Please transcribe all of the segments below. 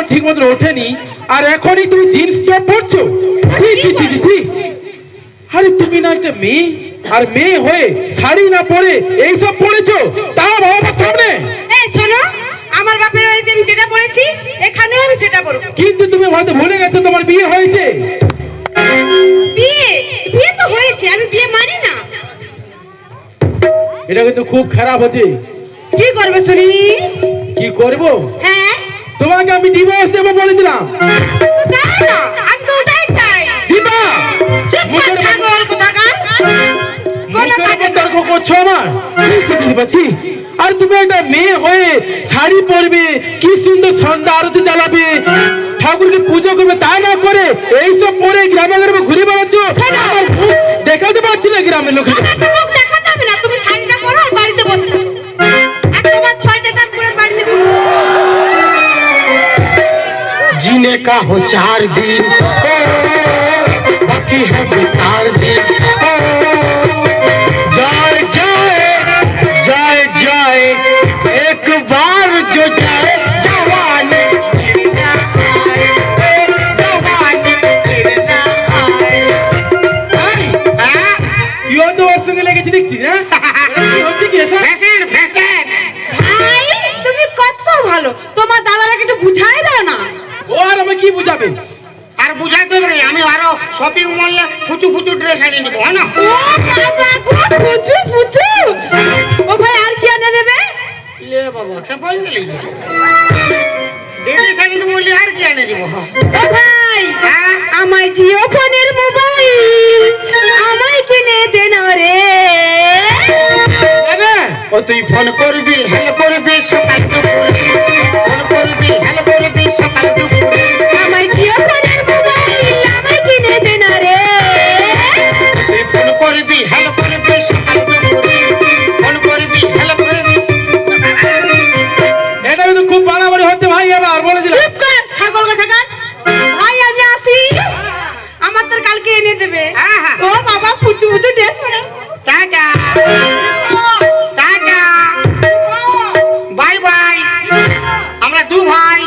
ঠিক মতো ওঠেনি আর এখনই তুমি জিন্স টপ পরছো? আরে তুমি না একটা মেয়ে, আর মেয়ে হয়ে শাড়ি না পরে এইসব পরেছো, তাও বাবা মার সামনে। এই শোনো, আমার বাপের বাড়িতে আমি যেটা পড়েছি এখানেও আমি সেটা পরব। কিন্তু তুমি হয়তো ভুলে গেছো তোমার বিয়ে হয়েছে। বিয়ে বিয়ে তো হয়েছে, আমি বিয়ে মানি না। এটা কিন্তু খুব খারাপ হচ্ছে। কি করবে শুনি? কি করবো? হ্যাঁ, তোমাকে আমি ডিভোর্স দেবো বলেছিলাম। তাই না? আমি তো ওটাই চাই। দিবা? চুপ কর, ছাগল কোথাকার। কোনো কাজে তর্ক করছো আমার? আর তুমি একটা মেয়ে হয়ে শাড়ি পরবে, কি সুন্দর সন্ধ্যা আরতি চালাবে, ঠাকুরকে পুজো করবে, তা না করে এইসব পরে গ্রামে গ্রামে ঘুরে বেড়াচ্ছ। দেখাতে পারছি না গ্রামের লোক। মুখ দেখাতে হবে না, তুমি শাড়িটা পরো আর বাড়িতে বসে থাকো। আর তোমার 6টা কাজ করে বাড়িতে বসে। जीने का हो 4 दिन, बाकी है बेकार दिन। जाए जाए जाए जाए एक बार जो जाए जवानी ইও তো ওর সঙ্গে লেগেছি দেখছি। হ্যাঁ কি হচ্ছে কি এসব? फैशन फैशन ভাই তুমি কত ভালো, তোমার দাদাকে একটু বুঝাই দাও না। ও আর আমি কি বুঝাবে? আর বুঝাই তো না, আমি আরো শপিং মলে ফুচু ফুচু ড্রেস আনি দিব না। ও বাবা গো, পুচু পুচু। ও ভাই আর কি আনে নেবে? ले बाबा क्या बोल गई डेली साड़ी तो बोली यार क्या नहीं দিব। ও ভাই আমায় জিও ফোনের মোবাইল আমায় কিনে দে না রে। ও তুই ফোন করবি হেল করবি সকাল দুপুর, ফোন করবি হেল করবি সকাল দুপুর। আমায় জিও ফোনের মোবাইল আমায় কিনে দে না রে। তুই ফোন করবি হেল করবি সকাল দুপুর, ফোন করবি হেল করবি। এটা কিন্তু খুব বাড়াবাড়ি হচ্ছে ভাই, এবার বলে দিলাম। চুপ কর ছাগল কোথাকার। ভাই আমি আসি, আমার তোর কালকে এনে দেবে। হ্যাঁ, হ্যাঁ। ও বাবা পুচু পুচু ড্রেস পরে। টাটা টাটা বাই বাই, আমরা দু ভাই।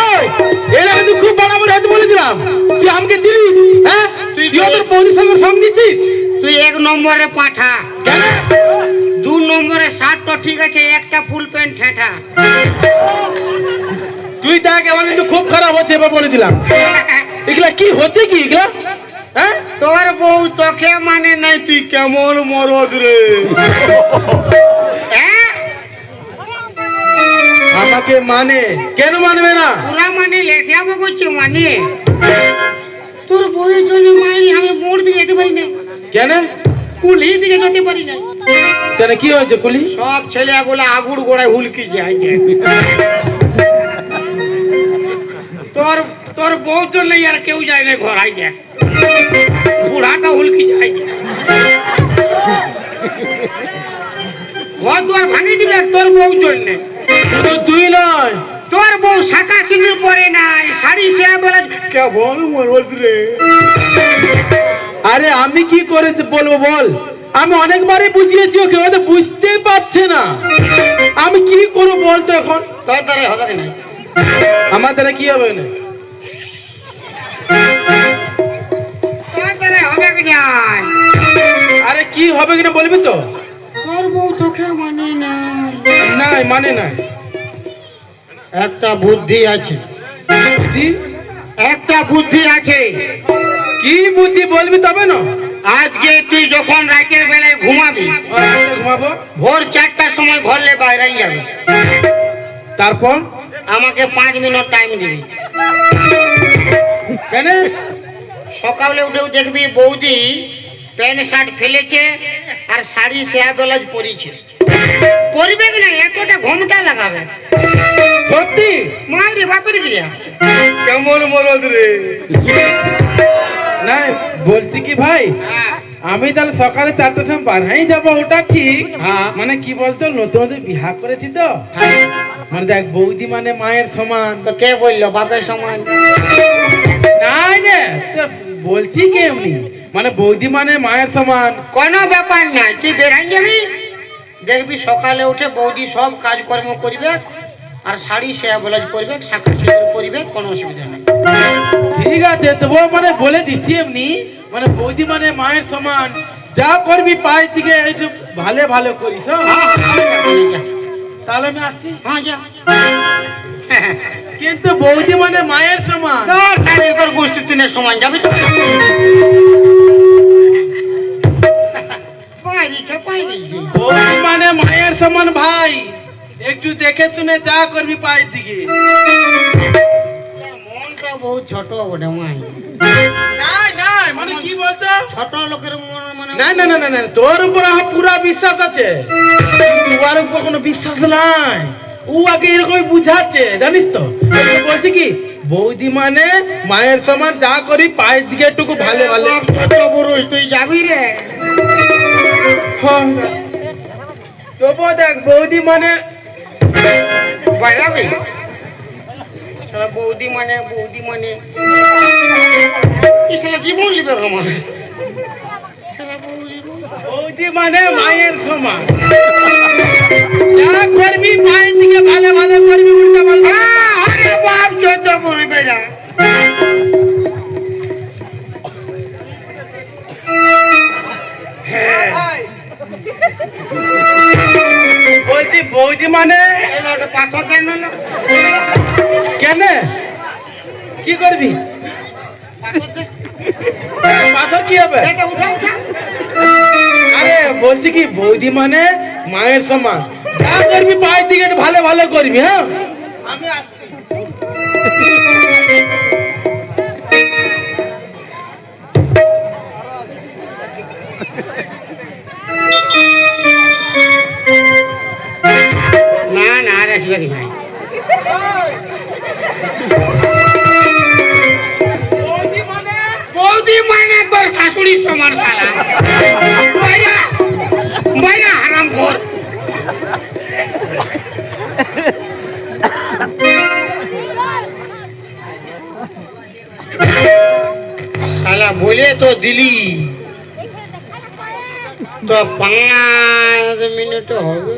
ওই, এটা কিন্তু খুব বাড়াবাড়ি হচ্ছে বলে দিলাম। তুই আমাকে দিলি? হ্যাঁ তুই তোর বৌদির সঙ্গে সঙ্গ দিচ্ছিস? তুই 1 নম্বরে পাঠা, কেন? 2 নম্বরে শার্ট তো ঠিক আছে, একটা ফুল প্যান্ট ঠেঠা। তুই দেখ আমার কিন্তু খুব খারাপ হচ্ছে এবার বলে দিলাম। এগুলা কি হচ্ছে কি এগুলা? হ্যাঁ তোর বউ তোকে মানে নাই, তুই কেমন মরদ রে। হ্যাঁ? আমাকে মানে কেন মানবে না? পুরা মানে লেখাবো করছি মানে। তোর বউয়ের জন্য মাইনি আমি মোড় দিকে যেতে পারি না, কেন? কুলি দিকে যেতে পারি না। কেন কি হয়েছে কুলি? সব ছেলেগুলো আগুড় গোড়ায় হুলকি যায়। তোর তোর বউ জন্য আর কেউ যায় না ঘর আই যায়, বুড়াটা হুলকি যায়। ঘর দুয়ার ভাঙি দিবে তোর বউ জন্য। শুধু তুই নয়, তোর বউ শাখা সিঁদুর পরে নাই, শাড়ি সে বলে কেমন মরদ রে। আরে আমি কি করে বলবো বল? আমি অনেকবারই বুঝিয়েছি ওকে, ও তো বুঝতেই পারছে না। আমি কি করবো বলতো এখন? তোর দ্বারা হবে না। আমার দ্বারা কি হবে না? তোর দ্বারা হবে না। আরে কি হবে কিনা বলবি তো? তোর বউ চোখে মানে না। নাই মানে নাই। একটা বুদ্ধি আছে, বুদ্ধি? একটা বুদ্ধি আছে। কি বুদ্ধি বলবি তবে না? আজকে তুই যখন রাতের বেলায় ঘুমাবি, ঘুমাবো। ভোর 4টার সময় ঘরে বাইরে যাবে, তারপর আমাকে 5 মিনিট টাইম দিবি। কেন? সকালে উঠেও দেখবি বৌদি প্যান্ট শার্ট ফেলেছে আর শাড়ি সেয়া ব্লাউজ পরিছে। পরবে কি না, এতটা ঘোমটা লাগাবে। সত্যি? মায়ের বাপের গিয়া কেমন মরদ রে। না বলছি কি ভাই, আমি তাহলে সকালে 4টার সময় বাড়াই যাবো, ওটা ঠিক। হ্যাঁ। মানে কি বলতো, নতুন নতুন বিবাহ করেছি তো, মানে দেখ বৌদি মানে মায়ের সমান। তো কে বললো বাপের সমান? নাই রে, তো বলছি কি এমনি মানে বৌদি মানে মায়ের সমান। কোনো ব্যাপার নাই, তুই বেরাই যাবি, দেখবি সকালে উঠে বৌদি সব কাজকর্ম করবে, আর শাড়ি সেয়া ব্লাউজ পরবে, শাখা সিঁদুর পরবে, কোনো অসুবিধা নেই। ঠিক আছে, তবুও মানে বলে দিচ্ছি এমনি, মানে বৌদি মানে মায়ের সমান, যা করবি পায়ের দিকে একটু ভালো ভালো করিস। হ্যাঁ? তাহলে আমি আসছি। হ্যাঁ যা। কিন্তু বৌদি মানে মায়ের সমান। তোর গোষ্ঠী দিনের সমান যাবি তো। বৌদি মানে মায়ের সমান ভাই, একটু দেখে শুনে যা করবি পায়ের দিকে। মনটা বহুত ছোট বটে মাই। মানে কি বলতো, ছোট লোকের মন মানে না না না না না, তোর উপর আমার পুরা বিশ্বাস আছে, কিন্তু ওর উপর কোনো বিশ্বাস নাই। ও আগে এরকম বুঝাচ্ছে, জানিস তো। বলছি কি বৌদি মানে মায়ের সমান, যা করি পায়ের দিকে একটু ভালো ভালো। তুই যাবি রে। তবুও দেখ বৌদি মানে বাইরাবি বৌদি মানে কি বলবি আমার বৌদি মানে মায়ের সমান, যা করবি পায়ের দিকে ভালো ভালো করবি, উল্টা পাল্টা। বাপ যত করবে না। বলছি বৌদি মানে পাথর কেন কেন কি করবি, পাথর কি হবে? আরে বলছি কি বৌদি মানে মায়ের সমান, যা করবি পায়ের দিকে একটু ভালো ভালো করবি। হ্যাঁ আমি আসছি। না না আর আসবে কি ভাই। বৌদি মানে তোর শাশুড়ির সমান শালা। বাইরা হারাম খোর। শালা বলে তো দিলি, তো 5 মিনিট হবে।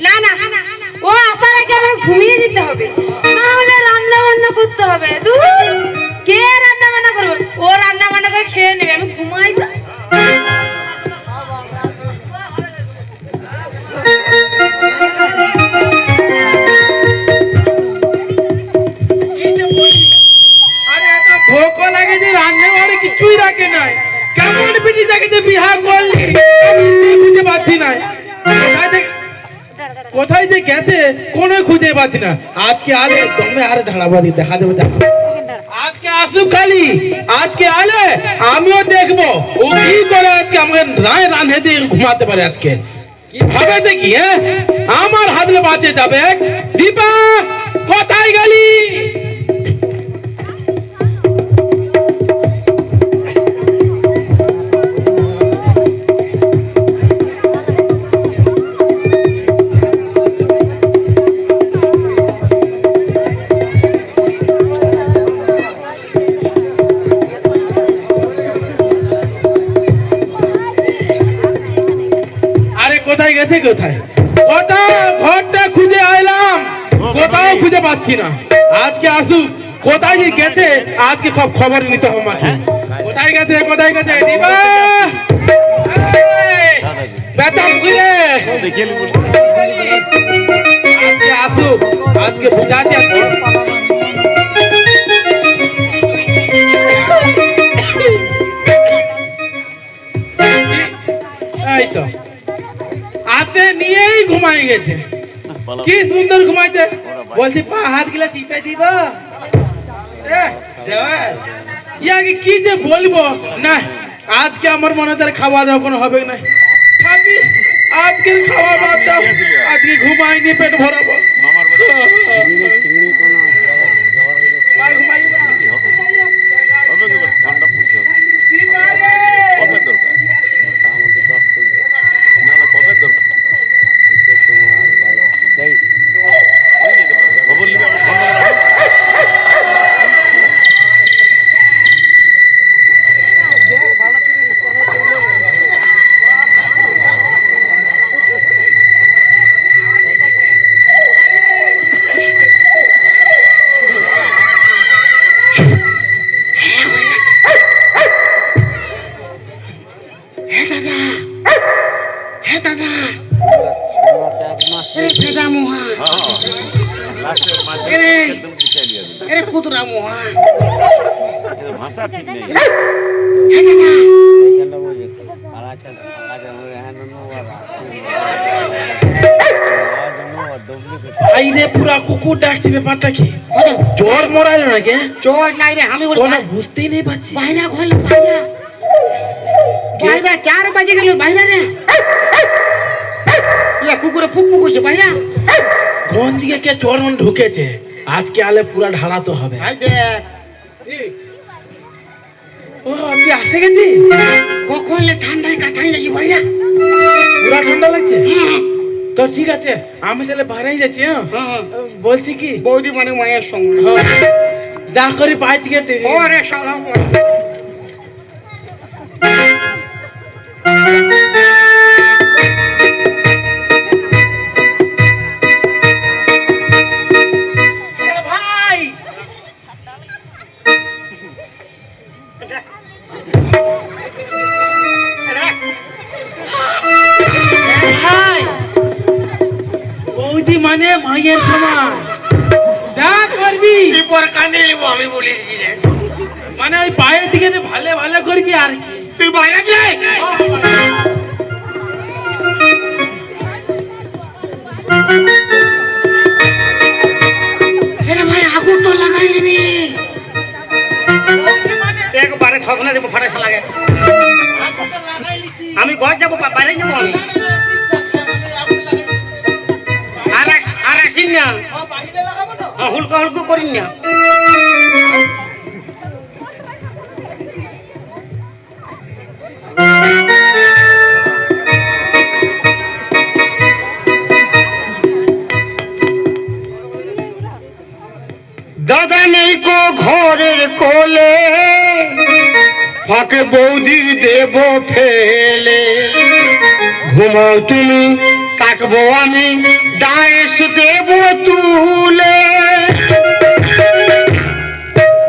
না না, ও আসার আগে আমাকে ঘুমিয়ে দিতে হবে, না হলে রান্না বান্না করতে হবে। দূর, কে রান্না বান্না করবে? ও রান্না বান্না করে খেয়ে নেবে, আমি ঘুমাই তো। ভোক লাগে যে রান্না ঘরে কিছুই রাখে নাই, কেমন পিটি যাকে যে বিহা করলি আমি খুঁজে পাচ্ছি না। কোথায় যে গেছে কোনো খুঁজে পাচ্ছি না। আজকে আলে তুমি আর ঢাড়াবাড়ি দেখা দেবো, আজকে আসুক খালি, আজকে আলে আমিও দেখবো ও কি করে আজকে আমাকে রায় রাঁধে দিয়ে ঘুমাতে পারে। আজকে কিভাবে দেখি, হ্যাঁ আমার হাতলে বাঁচে যাবে। দীপা কোথায় গেলি? কোথায় গেছে, কোথায় গোটা ঘরটা খুঁজে আইলাম, কোথাও খুঁজে পাচ্ছি না। আজকে আসুক, কোথায় যে গেছে আজকে সব খবর নিতে হবে আমাকে। কোথায় গেছে, কোথায় গেছে? দিবা বেতন ঘুরে আজকে আসুক, আজকে বুঝাতে এই তো হাতে নিয়েই ঘুমাই গেছে। কি সুন্দর ঘুমাইছে, বলছি পা হাত গিলা টিপে দিব। ইয়াকে কি যে বলবো না, আজকে আমার মনে হয় খাওয়া দাওয়া কোনো হবে না। থাকি আজকের খাওয়া বাদ দাও, আজকে ঘুমাইনি পেট ভরাবো। মামার বাড়ি আর ঘুমাইবা? হবে তো, ঠান্ডা পড়ছে। কি পারে? কবে দরকার? না না, কবে দরকার? ওই যেতে পারে। খবর নিবি, আমার ঠান্ডা লাগবে। হ্যাঁ দাদা, এরে ফেদা মোহা, হ্যাঁ, লাস্টের মাঝে একদম গুছাই লিয়া দিল। এরে কুতরা মোহা। কিন্তু ভাষা ঠিক নেই। আইরে পুরা কুকুর ডাকছে, ব্যাপারটা কি? জ্বর মরাইল নাকি? চোর নাই রে, আমি বলি কোনো বুঝতেই নেই পাচ্ছি। বাইরা ঘর, বাইরা বাইরা 4 বাজে গেল, বাইরা রে ইয়া কুকুরে ফুক ফুক করছে, বাইরা। কোন দিকে কে চোর মন ঢুকেছে? আজকে আলে পুরা ঢালাতে হবে। ভাই দেখ, ও তুই আসে গেছি? কখন ঠান্ডায় কাটাই নাকি বাইরা? পুরা ঠান্ডা লাগছে? তো ঠিক আছে, আমি তাহলে বাইরেই যাচ্ছি। হ্যাঁ হ্যাঁ, বলছি কি, বৌদি মানে মায়ের সঙ্গে। যা করি পাই থেকে তুই। ওরে শালা, ভাই ভাই, বৌদি মানে মায়ের সমান, যা করবি পর কানে নেবো আমি বলি দিলে। মানে ওই পায়ের দিকে ভালো ভালো করবি আর কি। তুই বাইরে যাই, এরে ভাই আগুন তো লাগাই নিবি, একবারে ঠকনা দেবো ফাটাই লাগে। আমি ঘর যাবো, বাইরে যাবো আমি। আর আসিন না, হুলকা হুলকো করিন না। দাদা নেই কো ঘরের কোলে, ফাঁকে বৌদির দেব ফেলে। ঘুমাও তুমি, কাটবো আমি, ডায়েস দেব তুলে।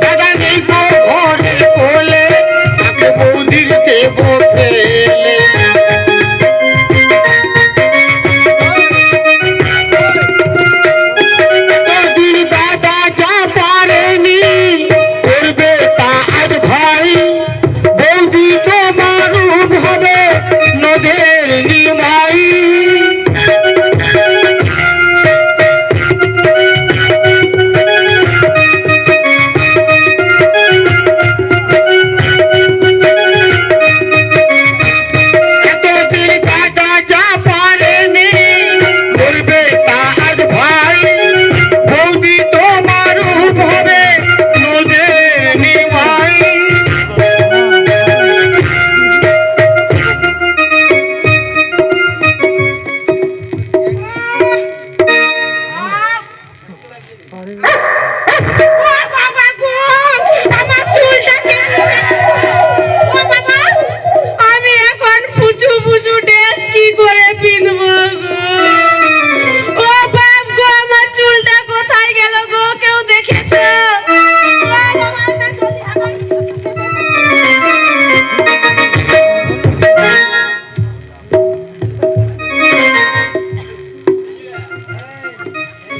দাদা নেই কো ঘরের কোলে, ফাঁকে বৌদির দেব ফেলে। দাদা যা পারেনি করবে তা আজ ভাই, বৌদি তো মারুক হবে নদের নিমাই।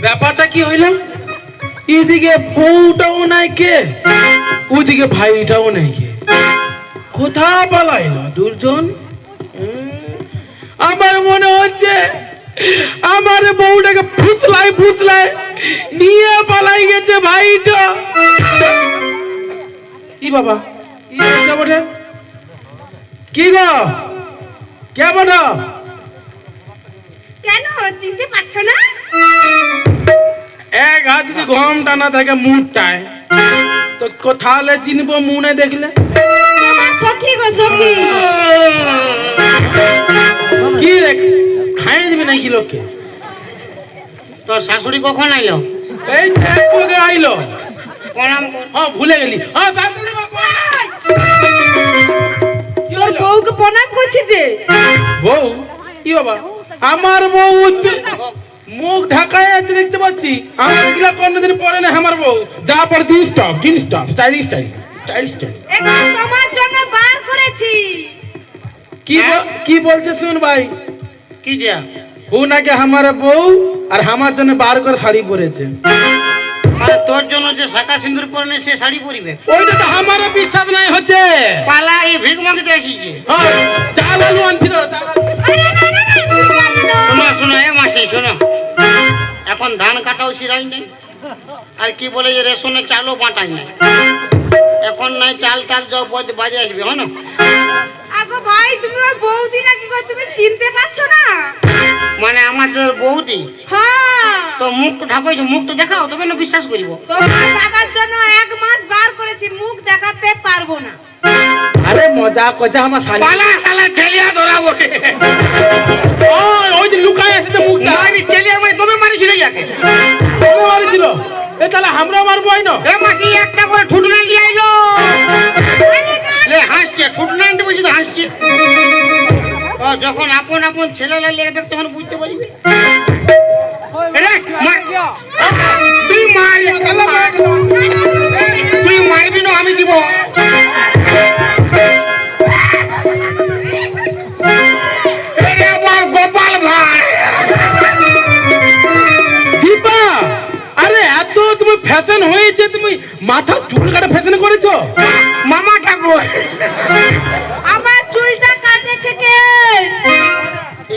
ব্যাপারটা কি হইল? এদিকে বউটাও নাই কে, ওদিকে ভাইটাও নাই কে, কোথা পালাইলো দুজন? আমার মনে হচ্ছে আমার বউটাকে ফুসলাই ফুসলাই নিয়ে পালাই গেছে ভাইটা। কি বাবা, কি গো, কে বলো? কেন চিনতে পারছো না? এক হাত যদি গম টানা থাকে মুখটায়, তো কোথালে চিনবো মুনে দেখলে? তোমার সখী গো সখী। কি রে, খাইয়ে দিবি নাকি লোককে? তোর শাশুড়ি কখন আইলো? এই একটু আগে আইলো। প্রণাম কর। হ্যাঁ ভুলে গেলি। হ্যাঁ শাশুড়ি বাবা। কি তোর হলো? বউকে প্রণাম করছি যে। বউ? কি বাবা? আমার বউ মুখ ঢাকায় আছে দেখতে পাচ্ছি। আমার এগুলা কোনদিন পরে না আমার বউ। যা পর দিন স্টপ স্টাইল স্টাইল। এখন তোমার জন্য বার করেছি। কি বলছে শুন ভাই? কি দিয়া? ও নাকি আমার বউ আর আমার জন্য বার করে শাড়ি পরেছে। আর তোর জন্য যে শাখা সিন্দুর পরে সে শাড়ি পরিবে? ওইটা তো আমারও বিশ্বাস নাই হচ্ছে। পালা এই ভিক মাগতে আসিছে। হ্যাঁ, চাল আলু আনছিল, চাল আলু। শোনো শোনো এ মাসি শোনো, এখন ধান কাটাও সিরাই নেই, আর কি বলে যে রেশনে চালও বাঁটাই নাই। এখন নাই চাল টাল যাও বাজে আসবে, হ্যাঁ না? আগো ভাই তুমি ওর বৌদি নাকি গো, তুমি চিনতে পারছো না? মানে আমাদের বৌদি হ্যাঁ, তো মুখটা ঢাকাইছো, মুখটা দেখাও তবে না বিশ্বাস করিব। তোমার দাদার জন্য 1 মাস বার করেছি, মুখ দেখাতে পারবো না। আরে মজা করছে আমার শাড়ি। পালা শালা ছেলিয়া ধরাবো। ওই যে লুকায় আছে যে মুখটা। মারি ছেলিয়া মানে তুমি মারিছিলে যাকে? ও মারিছিল। এ তাহলে আমরা মারবো আই না? এ মাসি একটা করে ঠুটনা নিয়ে আইলো। লে হাসছে, ঠুটনা আনতে বলছি তো হাসছে। ও যখন আপন আপন ছেলে লাগবে তখন বুঝতে পারবি। তুই মার, তুই মারবি না আমি দিব। গোপাল ভাই দীপা, আরে এত তুমি ফ্যাশন হয়েছে, তুমি মাথা চুল কাটা ফ্যাশন করেছো? মামা ঠাকুর আমার চুলটা কাটেছে কে?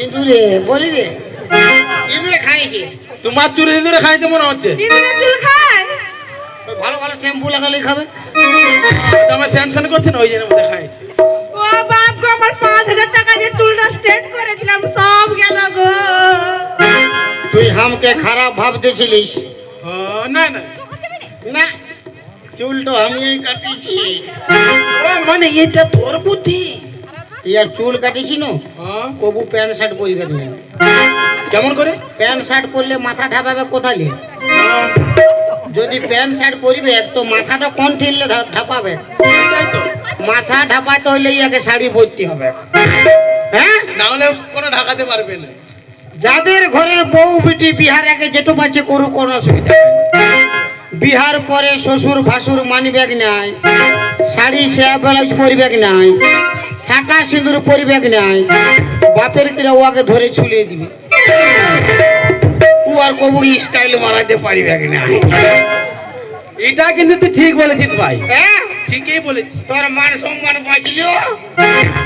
ইঁদুরে বলি রে, ইঁদুরে খাইছি। তোমার চুল ধরে খাইতে মনে হচ্ছে। দিদিরা চুল খায়? ভালো ভালো শ্যাম্পু লাগালেই খাবে। তোমার স্যামসান করছে না, ওই জন্য দেখাই। ও বাপ গো, আমার 5000 টাকা যে চুলটা স্ট্রেট করেছিলাম সব গেল গো। তুই হামকে খারাপ ভাবতেছিলিস? না না না, চুলটা আমি কাটিছি। ও মানে এটা তোর বুদ্ধি। ইয়ার চুল কাটিছি না, হ্যাঁ, কবু প্যান্ট শার্ট পরিবে না। কেমন করে? প্যান্ট শার্ট পরলে মাথা ঢাপাবে কোথালে? যদি প্যান্ট শার্ট পরিবে তো মাথাটা কোন ঠিললে ঢাপাবে? এটাই তো। মাথা ঢাপাতে হইলে ইয়াকে শাড়ি পরতে হবে, হ্যাঁ? না হলে কোনো ঢাকাতে পারবে না। যাদের ঘরের বউ বিটি বিহার আগে যেটু বাচ্চা করুক কোনো অসুবিধা নেই। বিহার পরে শ্বশুর ভাসুর মানিবেক নাই, শাড়ি সেয়া ব্লাউজ পরিবেক নাই, শাঁকা সিঁদুর পরিবেক নাই, বাপের কিনা ওকে ধরে ঝুলিয়ে দিবে। ও আর কবু স্টাইল মারাতে পারিবেক না। এটা কিন্তু তুই ঠিক বলেছিস ভাই, হ্যাঁ, ঠিকই বলেছিস। তোর মান সম্মান বাঁচলিও,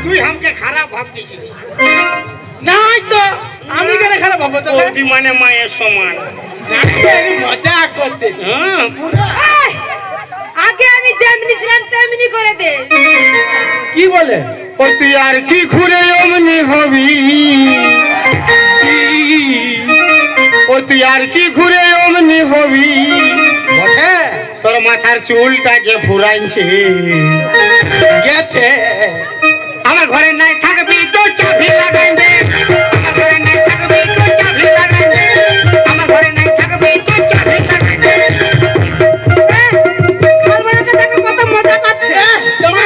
তুই আমাকে খারাপ ভাবতেছিলি। নাই তো, আমি কেন খারাপ হবো তো? বৌদি মানে মায়ের সমান। মজা করতে। হ্যাঁ, এই, আগে আমি যেমনি ছিলাম তেমনি করে দে। কি বলে? ও তুই আর কি ঘুরে অমনি হবি? ও তুই আর কি ঘুরে অমনি হবি? বটে তোর মাথার চুলটা যে ফুরাইছে গেছে